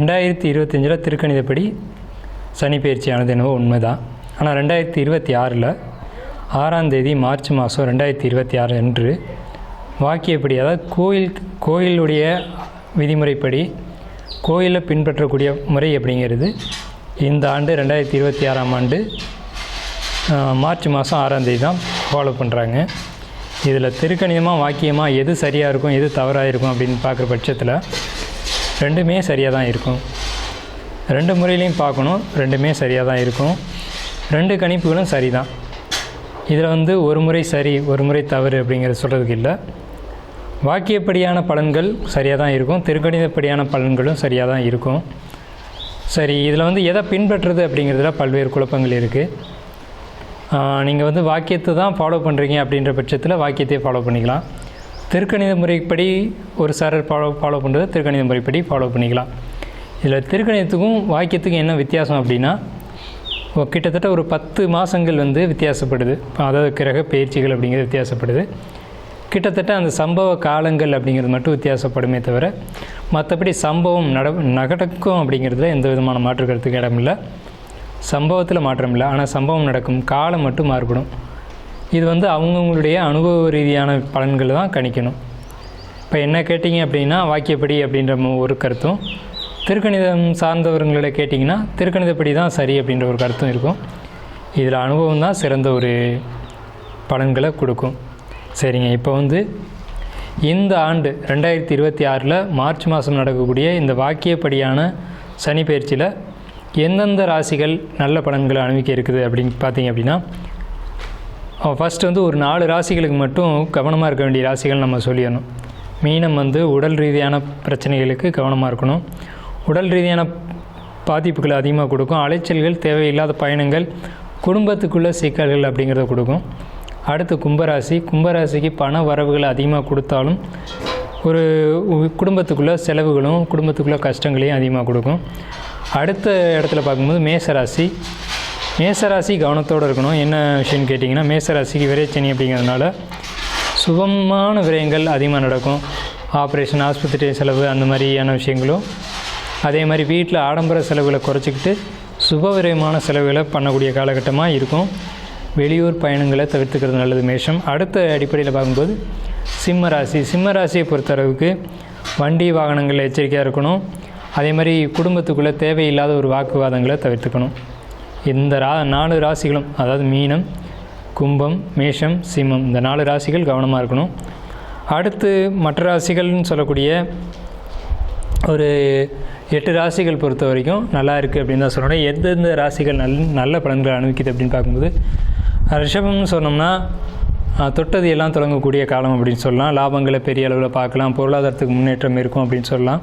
2025 திருக்கணிதப்படி சனி பயிற்சியானது என்னவோ உண்மைதான். ஆனால் 2026 6ஆம் தேதி மார்ச் மாதம் 2026 அன்று வாக்கியப்படி, அதாவது கோயிலுடைய விதிமுறைப்படி கோயிலில் பின்பற்றக்கூடிய முறை அப்படிங்கிறது இந்த ஆண்டு 2026ஆம் ஆண்டு மார்ச் மாதம் 6ஆம் தேதி தான் ஃபாலோ பண்ணுறாங்க. இதில் திருக்கணிதமாக வாக்கியமாக எது சரியாக இருக்கும் எது தவறாக இருக்கும் அப்படின்னு பார்க்குற பட்சத்தில் ரெண்டுமே சரியாக தான் இருக்கும். ரெண்டு முறையிலையும் பார்க்கணும், ரெண்டுமே சரியாக தான் இருக்கும். ரெண்டு கணிப்புகளும் சரி தான். இதில் ஒரு முறை சரி ஒரு முறை தவறு அப்படிங்கிறது சொல்கிறதுக்கு இல்லை. வாக்கியப்படியான பலன்கள் சரியாக தான் இருக்கும், திருக்கணிதப்படியான பலன்களும் சரியாக தான் இருக்கும். சரி, இதில் எதை பின்பற்றுறது அப்படிங்கிறதுல பல்வேறு குழப்பங்கள் இருக்குது. நீங்கள் வாக்கியத்தை தான் ஃபாலோ பண்ணுறீங்க அப்படின்ற பட்சத்தில் வாக்கியத்தையே ஃபாலோ பண்ணிக்கலாம். திருக்கணித முறைப்படி ஒரு சாரர் ஃபாலோ பண்ணுறது திருக்கணித முறைப்படி ஃபாலோ பண்ணிக்கலாம். இதில் திருக்கணிதத்துக்கும் வாக்கியத்துக்கும் என்ன வித்தியாசம் அப்படின்னா, கிட்டத்தட்ட ஒரு 10 மாதங்கள் வித்தியாசப்படுது. அதாவது கிரக பயிற்சிகள் அப்படிங்கிறது வித்தியாசப்படுது. கிட்டத்தட்ட அந்த சம்பவ காலங்கள் அப்படிங்கிறது மட்டும் வித்தியாசப்படுமே தவிர மற்றபடி சம்பவம் நடக்கும் அப்படிங்கிறதுல எந்த விதமான மாற்று கருத்துக்கு இடமில்லை. சம்பவத்தில் மாற்றம் இல்லை, ஆனால் சம்பவம் நடக்கும் காலம் மட்டும் மாறுபடும். இது அவங்கவுங்களுடைய அனுபவ ரீதியான பலன்களை தான் கணிக்கணும். இப்போ என்ன கேட்டிங்க அப்படின்னா வாக்கியப்படி அப்படின்ற ஒரு கருத்தும், திருக்கணிதம் சார்ந்தவர்களை கேட்டிங்கன்னா திருக்கணிதப்படி தான் சரி அப்படின்ற ஒரு கருத்தும் இருக்கும். இதில் அனுபவம் தான் சிறந்த ஒரு பலன்களை கொடுக்கும். சரிங்க, இப்போ இந்த ஆண்டு 2026 மார்ச் மாதம் நடக்கக்கூடிய இந்த வாக்கியப்படியான சனி பயிற்சியில் எந்தெந்த ராசிகள் நல்ல பலன்களை அனுபவிக்க இருக்குது அப்படின்னு பார்த்தீங்க அப்படின்னா, ஃபஸ்ட்டு ஒரு 4 ராசிகளுக்கு மட்டும் கவனமாக இருக்க வேண்டிய ராசிகள் நம்ம சொல்லிடணும். மீனம் உடல் ரீதியான பிரச்சனைகளுக்கு கவனமாக இருக்கணும். உடல் ரீதியான பாதிப்புகளை அதிகமாக கொடுக்கும். அலைச்சல்கள், தேவையில்லாத பயணங்கள், குடும்பத்துக்குள்ளே சிக்கல்கள் அப்படிங்கிறத கொடுக்கும். அடுத்து கும்பராசிக்கு பண வரவுகள் அதிகமாக கொடுத்தாலும் ஒரு குடும்பத்துக்குள்ளே செலவுகளும் குடும்பத்துக்குள்ளே கஷ்டங்களையும் அதிகமாக கொடுக்கும். அடுத்த இடத்துல பார்க்கும்போது மேசராசி கவனத்தோடு இருக்கணும். என்ன விஷயம்னு கேட்டிங்கன்னா, மேசராசிக்கு விரைச்சனி அப்படிங்கிறதுனால சுபமான விரயங்கள் அதிகமாக நடக்கும். ஆப்ரேஷன், ஆஸ்பத்திரி செலவு அந்த மாதிரியான விஷயங்களும், அதே மாதிரி வீட்டில் ஆடம்பர செலவுகளை குறைச்சிக்கிட்டு சுப விரயமான செலவுகளை பண்ணக்கூடிய காலகட்டமாக இருக்கும். வெளியூர் பயணங்களை தவிர்த்துக்கிறது நல்லது மேஷம். அடுத்த அடிப்படையில் பார்க்கும்போது சிம்மராசியை பொறுத்தளவுக்கு வண்டி வாகனங்களில் எச்சரிக்கையாக இருக்கணும். அதே மாதிரி குடும்பத்துக்குள்ளே தேவையில்லாத ஒரு வாக்குவாதங்களை தவிர்த்துக்கணும். இந்த 4 ராசிகளும், அதாவது மீனம், கும்பம், மேஷம், சிம்மம், இந்த 4 ராசிகள் கவனமாக இருக்கணும். அடுத்து மற்ற ராசிகள்னு சொல்லக்கூடிய ஒரு 8 ராசிகள் பொறுத்த வரைக்கும் நல்லா இருக்குது அப்படின்னு தான் சொல்லணும். எந்தெந்த ராசிகள் நல்ல பலன்களை அனுபவிக்குது அப்படின்னு பார்க்கும்போது, ரிஷபம்னு சொன்னோம்னா தொட்டது எல்லாம் தொடங்கக்கூடிய காலம் அப்படின்னு சொல்லலாம். லாபங்களை பெரிய அளவில் பார்க்கலாம், பொருளாதாரத்துக்கு முன்னேற்றம் இருக்கும் அப்படின்னு சொல்லலாம்.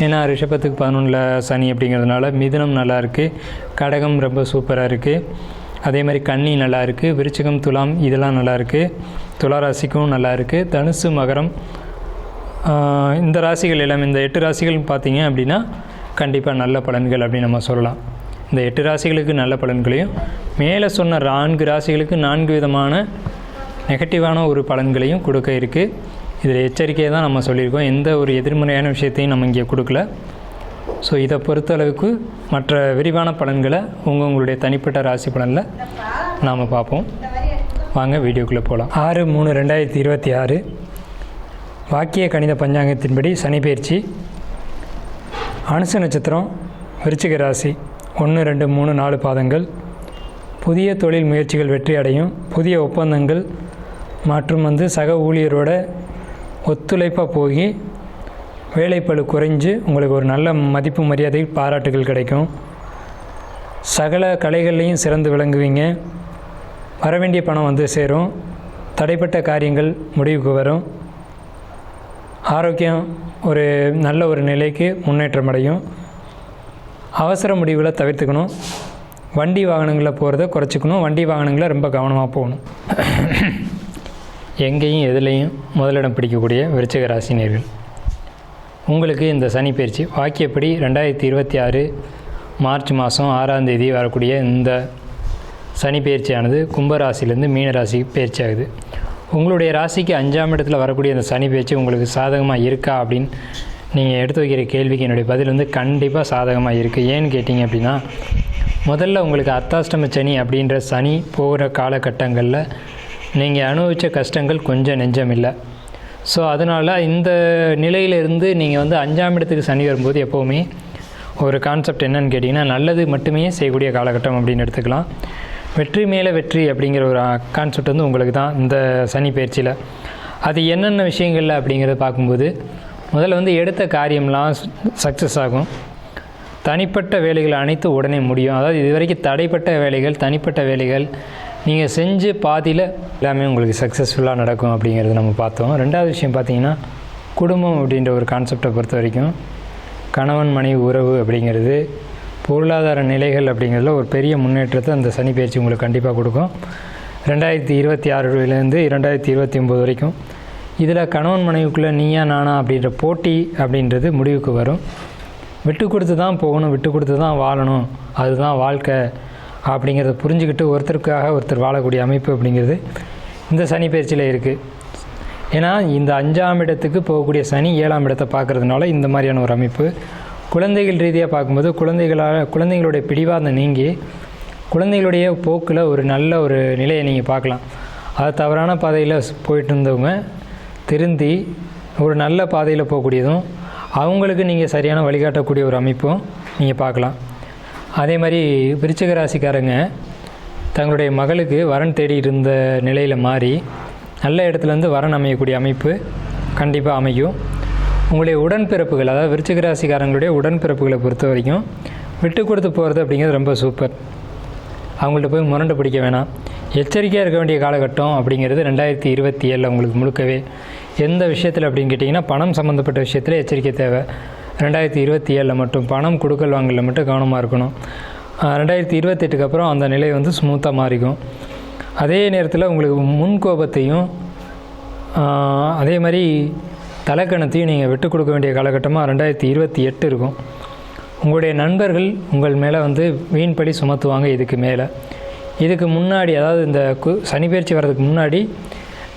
ஏன்னா ரிஷபத்துக்கு 11ல் சனி அப்படிங்கிறதுனால. மிதுனம் நல்லா இருக்குது, கடகம் ரொம்ப சூப்பராக இருக்குது, அதே மாதிரி கன்னி நல்லா இருக்குது, விருச்சிகம், துலாம் இதெல்லாம் நல்லா இருக்குது, துளாராசிக்கும் நல்லா இருக்குது, தனுசு, மகரம், இந்த ராசிகள் எல்லாம், இந்த 8 ராசிகள் பார்த்திங்க அப்படின்னா கண்டிப்பாக நல்ல பலன்கள் அப்படின்னு நம்ம சொல்லலாம். இந்த 8 ராசிகளுக்கு நல்ல பலன்களையும், மேலே சொன்ன 4 ராசிகளுக்கு 4 விதமான நெகட்டிவான ஒரு பலன்களையும் கொடுக்க இருக்குது. இதில் எச்சரிக்கையை தான் நம்ம சொல்லியிருக்கோம். எந்த ஒரு எதிர்மறையான விஷயத்தையும் நம்ம இங்கே கொடுக்கல. ஸோ இதை பொறுத்தளவுக்கு மற்ற விரிவான பலன்களை உங்களுடைய தனிப்பட்ட ராசி பலனில் நாம் பார்ப்போம். வாங்க வீடியோக்குள்ளே போகலாம். 6/3/2026 வாக்கிய கணித பஞ்சாங்கத்தின்படி சனி பயிற்சி. அனுச நட்சத்திரம், விருச்சிக ராசி, 1, 2, 3, 4 பாதங்கள். புதிய தொழில் முயற்சிகள் வெற்றி அடையும். புதிய ஒப்பந்தங்கள் மற்றும் சக ஊழியரோட ஒத்துழைப்பாக போய் வேலைப்பளு குறைஞ்சு உங்களுக்கு ஒரு நல்ல மதிப்பு, மரியாதை, பாராட்டுகள் கிடைக்கும். சகல கலைகள்லையும் சிறந்து விளங்குவீங்க. வரவேண்டிய பணம் சேரும். தடைப்பட்ட காரியங்கள் முடிவுக்கு வரும். ஆரோக்கியம் ஒரு நல்ல ஒரு நிலைக்கு முன்னேற்றம் அடையும். அவசர முடிவுகளை தவிர்த்துக்கணும். வண்டி வாகனங்களில் போகிறத குறைச்சிக்கணும். வண்டி வாகனங்களை ரொம்ப கவனமாக போகணும். எங்கேயும் எதுலேயும் முதலிடம் பிடிக்கக்கூடிய விருச்சிக ராசினியர்கள், உங்களுக்கு இந்த சனி பயிற்சி வாக்கியப்படி 2026 மார்ச் மாதம் 6ஆம் தேதி வரக்கூடிய இந்த சனி பயிற்சியானது கும்பராசிலேருந்து மீனராசிக்கு பயிற்சி ஆகுது. உங்களுடைய ராசிக்கு 5ஆம் இடத்துல வரக்கூடிய இந்த சனி பயிற்சி உங்களுக்கு சாதகமாக இருக்கா அப்படின்னு நீங்கள் எடுத்து வைக்கிற கேள்விக்கு என்னுடைய பதில் வந்து கண்டிப்பாக சாதகமாக இருக்குது. ஏன்னு கேட்டிங்க அப்படின்னா, முதல்ல உங்களுக்கு அர்த்தாஷ்டம சனி அப்படின்ற சனி போகிற காலகட்டங்களில் நீங்கள் அனுபவித்த கஷ்டங்கள் கொஞ்சம் நெஞ்சம் இல்லை. ஸோ அதனால் இந்த நிலையிலிருந்து நீங்கள் வந்து 5ஆம் இடத்துக்கு சனி வரும்போது எப்போவுமே ஒரு கான்செப்ட் என்னன்னு கேட்டிங்கன்னா, நல்லது மட்டுமே செய்யக்கூடிய காலகட்டம் அப்படின்னு எடுத்துக்கலாம். வெற்றி மேலே வெற்றி அப்படிங்கிற ஒரு கான்செப்ட் வந்து உங்களுக்கு தான் இந்த சனி பயிற்சியில். அது என்னென்ன விஷயங்களில் அப்படிங்கிறத பார்க்கும்போது, முதல்ல வந்து எடுத்த காரியம்லாம் சக்ஸஸ் ஆகும். தனிப்பட்ட வேலைகள் அனைத்து உடனே முடியும். அதாவது இது வரைக்கும் தடைப்பட்ட வேலைகள், தனிப்பட்ட வேலைகள் நீங்கள் செஞ்சு பாதியில் எல்லாமே உங்களுக்கு சக்ஸஸ்ஃபுல்லாக நடக்கும் அப்படிங்கிறது நம்ம பார்த்தோம். ரெண்டாவது விஷயம் பார்த்திங்கன்னா, குடும்பம் அப்படின்ற ஒரு கான்செப்டை பொறுத்த வரைக்கும் கணவன் மனைவி உறவு அப்படிங்கிறது, பொருளாதார நிலைகள் அப்படிங்கிறதுல ஒரு பெரிய முன்னேற்றத்தை அந்த சனி பயிற்சி உங்களுக்கு கண்டிப்பாக கொடுக்கும். 2026 2029 வரைக்கும் இதில் கணவன் மனைவிக்குள்ளே நீயா நானா அப்படின்ற போட்டி அப்படின்றது முடிவுக்கு வரும். விட்டு கொடுத்து தான் போகணும், விட்டு கொடுத்து தான் வாழணும், அதுதான் வாழ்க்கை அப்படிங்கிறத புரிஞ்சுக்கிட்டு ஒருத்தருக்காக ஒருத்தர் வாழக்கூடிய அமைப்பு அப்படிங்கிறது இந்த சனி பயிற்சியில் இருக்குது. ஏன்னா இந்த 5ஆம் இடத்துக்கு போகக்கூடிய சனி 7ஆம் இடத்தை பார்க்குறதுனால இந்த மாதிரியான ஒரு அமைப்பு. குழந்தைகள் ரீதியாக பார்க்கும்போது குழந்தைகளுடைய பிடிவாதம் நீங்கி குழந்தைகளுடைய போக்கில் ஒரு நல்ல ஒரு நிலையை நீங்கள் பார்க்கலாம். அது தவறான பாதையில் போயிட்டு இருந்தவங்க திருந்தி ஒரு நல்ல பாதையில் போகக்கூடியதும், அவங்களுக்கு நீங்கள் சரியான வழிகாட்டக்கூடிய ஒரு அமைப்பும் நீங்கள் பார்க்கலாம். அதே மாதிரி விருச்சிக ராசிக்காரங்க தங்களுடைய மகளுக்கு வரன் தேடி இருந்த நிலையில் மாறி நல்ல இடத்துலேருந்து வரன் அமையக்கூடிய அமைப்பு கண்டிப்பாக அமையும். உங்களுடைய உடன்பிறப்புகள், அதாவது விருச்சிக ராசிக்காரங்களுடைய உடன்பிறப்புகளை பொறுத்த வரைக்கும் விட்டு கொடுத்து போகிறது அப்படிங்கிறது ரொம்ப சூப்பர். அவங்கள்ட்ட போய் முரண்டு பிடிக்க வேணாம். எச்சரிக்கையாக இருக்க வேண்டிய காலகட்டம் அப்படிங்கிறது 2027 உங்களுக்கு முழுக்கவே. எந்த விஷயத்தில் அப்படின்னு கேட்டிங்கன்னா, பணம் சம்மந்தப்பட்ட விஷயத்தில் எச்சரிக்கை தேவை. 2027 மட்டும் பணம் கொடுக்கல் வாங்கலில் மட்டும் கவனமாக இருக்கணும். 2028க்கு அப்புறம் அந்த நிலை வந்து ஸ்மூத்தாக மாறிக்கும். அதே நேரத்தில் உங்களுக்கு முன்கோபத்தையும் அதே மாதிரி தலைக்கணத்தையும் நீங்கள் விட்டு கொடுக்க வேண்டிய காலகட்டமாக 2028 இருக்கும். உங்களுடைய நண்பர்கள் உங்கள் மேலே வந்து வீண் பழி சுமத்துவாங்க. இதுக்கு முன்னாடி, அதாவது இந்த சனி பயிற்சி வர்றதுக்கு முன்னாடி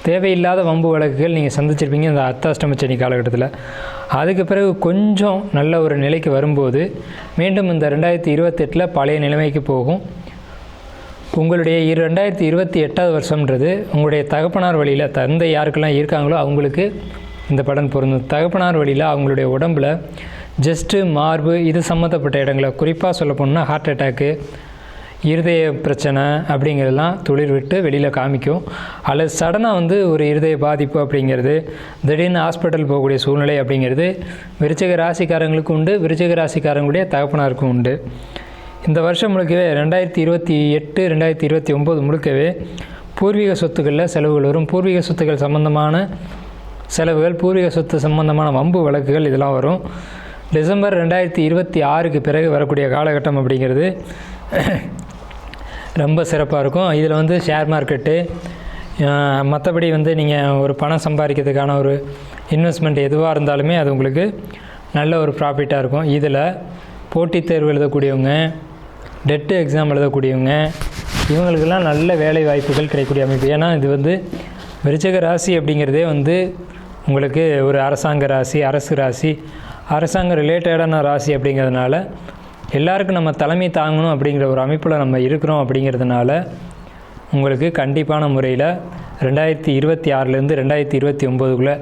தேவையில்லாத வம்பு வழக்குகள் நீங்கள் சந்திச்சிருப்பீங்க இந்த அர்த்தாஷ்டம சனி காலகட்டத்தில். அதுக்கு பிறகு கொஞ்சம் நல்ல ஒரு நிலைக்கு வரும்போது மீண்டும் இந்த 2028 பழைய நிலைமைக்கு போகும். உங்களுடைய 2028 வருஷம்ன்றது உங்களுடைய தகப்பனார் வழியில், தந்தை யாருக்கெல்லாம் இருக்காங்களோ அவங்களுக்கு இந்த பலன் பொருந்தும். தகப்பனார் வழியில் அவங்களுடைய உடம்பில் ஜஸ்ட்டு மார்பு இது சம்மந்தப்பட்ட இடங்களை, குறிப்பாக சொல்ல போனால் ஹார்ட் அட்டாக்கு, இருதய பிரச்சனை அப்படிங்கிறதெல்லாம் துளிர் விட்டு வெளியில் காமிக்கும். அல்லது சடனாக வந்து ஒரு இருதய பாதிப்பு அப்படிங்கிறது, திடீர்னு ஹாஸ்பிட்டல் போகக்கூடிய சூழ்நிலை அப்படிங்கிறது விருச்சிக ராசிக்காரங்களுக்கு உண்டு, விருச்சிக ராசிக்காரங்களுடைய தகப்பனாருக்கும் உண்டு. இந்த வருஷம் முழுக்கவே 2028 2029 முழுக்கவே பூர்வீக சொத்துக்களில் செலவுகள் வரும். பூர்வீக சொத்துக்கள் சம்பந்தமான செலவுகள், பூர்வீக சொத்து சம்பந்தமான வம்பு வழக்குகள் இதெல்லாம் வரும். டிசம்பர் 2026க்கு பிறகு வரக்கூடிய காலகட்டம் அப்படிங்கிறது ரொம்ப சிறப்பாக இருக்கும். இதில் வந்து ஷேர் மார்க்கெட்டு, மற்றபடி வந்து நீங்கள் ஒரு பணம் சம்பாதிக்கிறதுக்கான ஒரு இன்வெஸ்ட்மெண்ட் எதுவாக இருந்தாலுமே அது உங்களுக்கு நல்ல ஒரு ப்ராஃபிட்டாக இருக்கும். இதில் போட்டித் தேர்வு எழுதக்கூடியவங்க, டெட்டு எக்ஸாம் எழுதக்கூடியவங்க, இவங்களுக்கெல்லாம் நல்ல வேலை வாய்ப்புகள் கிடைக்கக்கூடிய அமைப்பு. ஏன்னா இது வந்து விருச்சிக ராசி அப்படிங்கிறதே வந்து உங்களுக்கு ஒரு அரசாங்க ராசி, அரசு ராசி, அரசாங்க ரிலேட்டடான ராசி அப்படிங்கிறதுனால எல்லாருக்கும் நம்ம தலைமை தாங்கணும் அப்படிங்கிற ஒரு அமைப்பில் நம்ம இருக்கிறோம். அப்படிங்கிறதுனால உங்களுக்கு கண்டிப்பான முறையில் 2026 2029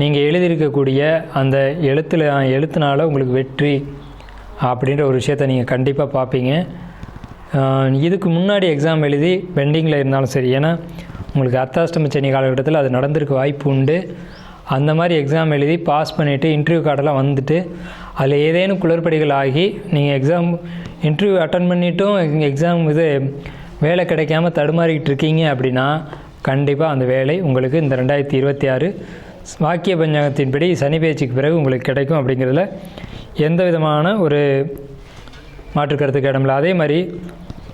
நீங்கள் எழுதியிருக்கக்கூடிய அந்த எழுத்துனால உங்களுக்கு வெற்றி அப்படின்ற ஒரு விஷயத்தை நீங்கள் கண்டிப்பாக பார்ப்பீங்க. இதுக்கு முன்னாடி எக்ஸாம் எழுதி பெண்டிங்கில் இருந்தாலும் சரி, ஏன்னா உங்களுக்கு அர்த்தாஷ்டம சனி காலகட்டத்தில் அது நடந்திருக்க வாய்ப்பு உண்டு. அந்த மாதிரி எக்ஸாம் எழுதி பாஸ் பண்ணிவிட்டு இன்டர்வியூ கார்டெல்லாம் வந்துட்டு அதில் ஏதேனும் குளறுபடிகள் ஆகி நீங்கள் இன்டர்வியூ அட்டன் பண்ணிவிட்டும் எக்ஸாம் வேலை கிடைக்காம தடுமாறிக்கிட்டு இருக்கீங்க அப்படின்னா கண்டிப்பாக அந்த வேலை உங்களுக்கு இந்த 2026 வாக்கிய பஞ்சாங்கத்தின்படி சனி பயிற்சிக்கு பிறகு உங்களுக்கு கிடைக்கும். அப்படிங்கிறதுல எந்த விதமான ஒரு மாற்று கருத்துக்கு இடமில்லை. அதே மாதிரி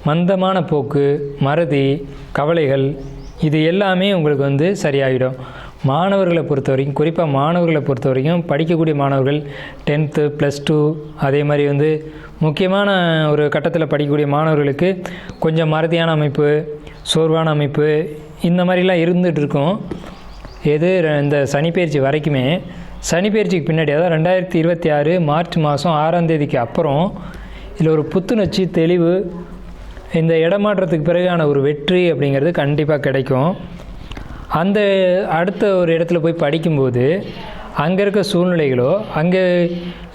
மந்தமான போக்கு, மறதி, கவலைகள் இது எல்லாமே உங்களுக்கு வந்து சரியாகிடும். மாணவர்களை பொறுத்த வரைக்கும், குறிப்பாக மாணவர்களை பொறுத்த வரைக்கும் படிக்கக்கூடிய மாணவர்கள் 10th +2 அதே மாதிரி வந்து முக்கியமான ஒரு கட்டத்தில் படிக்கக்கூடிய மாணவர்களுக்கு கொஞ்சம் மறதியான அமைப்பு, சோர்வான அமைப்பு இந்த மாதிரிலாம் இருந்துகிட்டு இருக்கும். எது இந்த சனிப்பெயர்ச்சி வரைக்குமே, சனிப்பெயர்ச்சிக்கு பின்னாடி அதாவது 2026 மார்ச் மாதம் 6ஆம் தேதிக்கு அப்புறம் இதில் ஒரு புத்துணர்ச்சி, தெளிவு, இந்த இடமாற்றத்துக்கு பிறகான ஒரு வெற்றி அப்படிங்கிறது கண்டிப்பாக கிடைக்கும். அந்த அடுத்த ஒரு இடத்துல போய் படிக்கும்போது அங்கே இருக்க சூழ்நிலைகளோ, அங்கே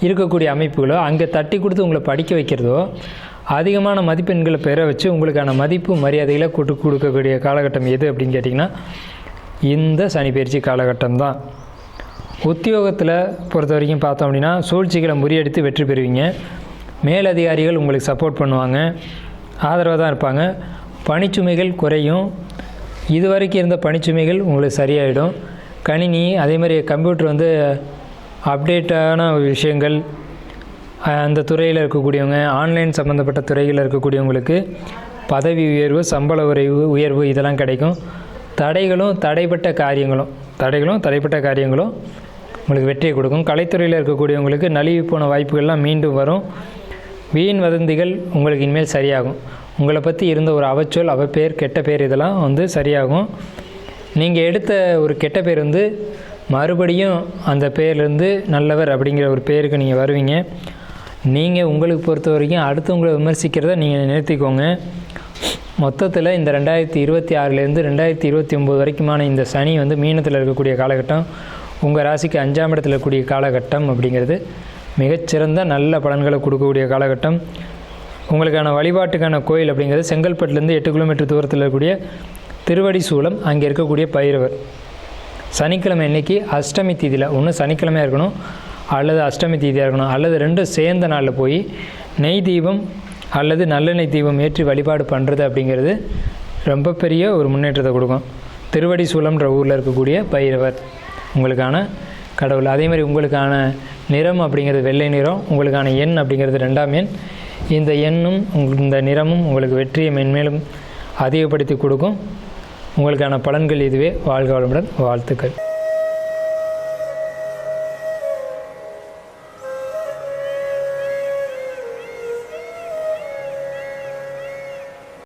இருக்கக்கூடிய அமைப்புகளோ, அங்கே தட்டி கொடுத்து உங்களை படிக்க வைக்கிறதோ, அதிகமான மதிப்பெண்களை பெற வச்சு உங்களுக்கான மதிப்பு மரியாதைகளை கொடுக்கக்கூடிய காலகட்டம் எது அப்படின்னு கேட்டிங்கன்னா இந்த சனிப்பெயர்ச்சி காலகட்டம் தான். உத்தியோகத்தில் பொறுத்த வரைக்கும் பார்த்தோம் அப்படின்னா சூழ்ச்சிகளை முறியடித்து வெற்றி பெறுவீங்க. மேலதிகாரிகள் உங்களுக்கு சப்போர்ட் பண்ணுவாங்க, ஆதரவாக தான் இருப்பாங்க. பணிச்சுமைகள் குறையும். இது வரைக்கும் இருந்த பணிச்சுமைகள் உங்களுக்கு சரியாயிடும். கணினி அதே மாதிரி கம்ப்யூட்டர் வந்து அப்டேட்டான விஷயங்கள், அந்த துறையில் இருக்கக்கூடியவங்க, ஆன்லைன் சம்மந்தப்பட்ட துறைகளில் இருக்கக்கூடியவங்களுக்கு பதவி உயர்வு, சம்பள உயர்வு இதெல்லாம் கிடைக்கும். தடைப்பட்ட காரியங்களும் உங்களுக்கு வெற்றியை கொடுக்கும். கலைத்துறையில் இருக்கக்கூடியவங்களுக்கு நழுவி போன வாய்ப்புகள்லாம் மீண்டும் வரும். வீண் வதந்திகள் உங்களுக்கு இனிமேல் சரியாகும். உங்களை பற்றி இருந்த ஒரு அவச்சொல், அவப்பேர், கெட்ட பேர் இதெல்லாம் வந்து சரியாகும். நீங்கள் எடுத்த ஒரு கெட்ட பேர் வந்து மறுபடியும் அந்த பேர்லேருந்து நல்லவர் அப்படிங்கிற ஒரு பேருக்கு நீங்கள் வருவீங்க. நீங்கள் உங்களுக்கு பொறுத்த வரைக்கும் அடுத்தவங்களை விமர்சிக்கிறத நீங்கள் நிறுத்திக்கோங்க. மொத்தத்தில் இந்த 2026லேருந்து 2029 வரைக்குமான இந்த சனி வந்து மீனத்தில் இருக்கக்கூடிய காலகட்டம், உங்கள் ராசிக்கு 5ஆம் இடத்துல இருக்கக்கூடிய காலகட்டம் அப்படிங்கிறது மிகச்சிறந்த நல்ல பலன்களை கொடுக்கக்கூடிய காலகட்டம். உங்களுக்கான வழிபாட்டுக்கான கோயில் அப்படிங்கிறது செங்கல்பட்டுலேருந்து 8 கிலோமீட்டர் தூரத்தில் இருக்கக்கூடிய திருவடி சூலம், அங்கே இருக்கக்கூடிய பைரவர். சனிக்கிழமை அன்னைக்கு அஷ்டமி தீதியில், ஒன்று சனிக்கிழமையாக இருக்கணும் அல்லது அஷ்டமி தீதியாக இருக்கணும், அல்லது ரெண்டும் சேர்ந்த நாளில் போய் நெய் தீபம் அல்லது நல்லெண்ணெய் தீபம் ஏற்றி வழிபாடு பண்ணுறது அப்படிங்கிறது ரொம்ப பெரிய ஒரு முன்னேற்றத்தை கொடுக்கும். திருவடி சூலம்ன்ற ஊரில் இருக்கக்கூடிய பைரவர் உங்களுக்கான கடவுள். அதே மாதிரி உங்களுக்கான நிறம் அப்படிங்கிறது வெள்ளை நிறம், உங்களுக்கான எண் அப்படிங்கிறது 2ஆம் எண். இந்த எண்ணும் இந்த நிறமும் உங்களுக்கு வெற்றியை மென்மேலும் அதிகப்படுத்தி கொடுக்கும். உங்களுக்கான பலன்கள் இதுவே. வாழ்க வளமுடன். வாழ்த்துக்கள்.